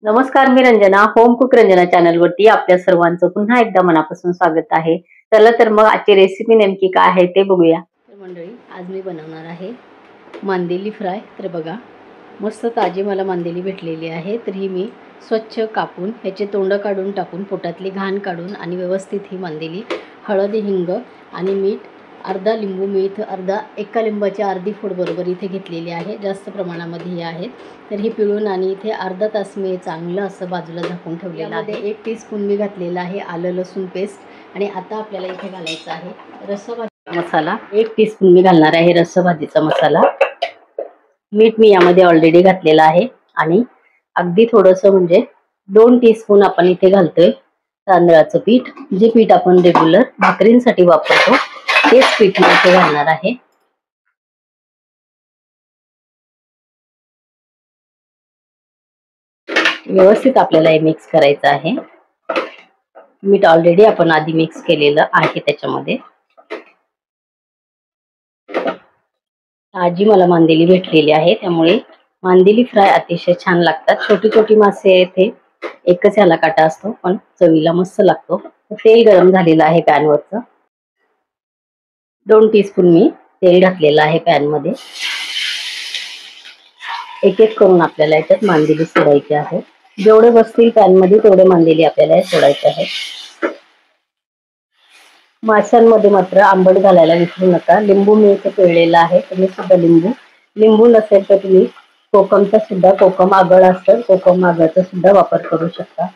नमस्कार, मी Ranjana. Home cook Ranjana channel वरती आपल्या सर्वांचं पुन्हा एकदा मनापासून स्वागत आहे. चला तर मग आजची रेसिपी नेमकी काय आहे ते बघूया. तर मंडळी, आज मी बनवणार आहे मांदेली फ्राय. तर बघा, मस्त ताजी मला मांदेली भेटलेली आहे. तर ही मी स्वच्छ कापून ह्याचे तोंड काढून टाकून पोटातली घाण काढून आणि व्यवस्थित ही मांदेली हळद, हिंग आणि मीठ, अर्धा लिंबू, मीठ अर्धा, एका लिंबाची अर्धी फोड बरोबर इथे घेतलेली आहे. जास्त प्रमाणामध्ये हे आहेत. तर ही पिळून आणि इथे अर्धा तास मी चांगलं असं बाजूला झाकून ठेवलेलं आहे. 1 टीस्पून मी घातलेला आहे आलं लसूण पेस्ट. आणि आता आपल्याला इथे घालायचा आहे रस्साभाजी मसाला. 1 टीस्पून मी घालणार आहे रस्साभाजीचा मसाला. मीठ मी यामध्ये ऑलरेडी घातलेलं आहे. आणि अगदी थोडंसं म्हणजे 2 टीस्पून आपण इथे घालतोय तांदळाचं पीठ. जे पीठ आपण रेग्युलर भाकरींसाठी वापरतो तेच पीठ मी इथे घालणार आहे. व्यवस्थित आपल्याला हे मिक्स करायचं आहे. मीठ ऑलरेडी आपण आधी मिक्स केलेलं आहे त्याच्यामध्ये. ताजी मला मांदेली भेटलेली आहे, त्यामुळे मांदेली फ्राय अतिशय छान लागतात. छोटी छोटी मासे येथे एकच याला काटा असतो, पण चवीला मस्त लागतो. तेल गरम झालेलं आहे पॅन वरचं. 2 टीस्पून मी तेल घातलेलं आहे पॅन मध्ये. एक एक करून आपल्याला याच्यात मांदेली सोडायची आहे. जेवढे बसतील पॅन मध्ये तेवढे मांदेली आपल्याला सोडायचे आहे. माशांमध्ये मात्र आंबट घालायला विसरू नका. लिंबू मी इथे पिळलेला आहे. तुम्ही सुद्धा लिंबू नसेल तर तुम्ही कोकमचा सुद्धा, कोकम आगळ असतं, कोकम आगळाचा सुद्धा वापर करू शकता.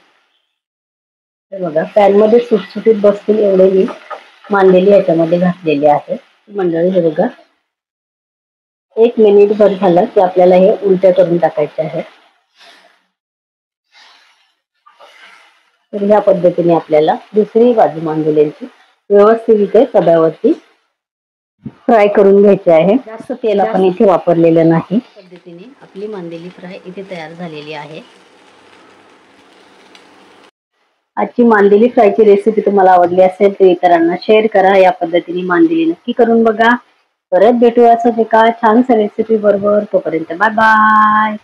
तर बघा, पॅन मध्ये सुटसुटीत बसतील एवढे मी मांदेली याच्यामध्ये घातलेले आहे. मंडळी, हे बघा, 1 मिनिट भर झालं की आपल्याला हे उलट्या करून टाकायचे आहे. तर ह्या पद्धतीने आपल्याला दुसरी बाजू मांदेलीची व्यवस्थित इथे तव्यावरती फ्राय करून घ्यायचे आहे. जास्त तेल आपण इथे वापरलेलं नाही. पद्धतीने आपली मांदेली फ्राय इथे तयार झालेली आहे. आजची मांदेली फ्रायची रेसिपी तुम्हाला आवडली असेल तर इतरांना शेअर करा. या पद्धतीने मांदेली नक्की करून बघा. परत भेटूया असं एका छानशा रेसिपी बरोबर. तोपर्यंत बाय बाय.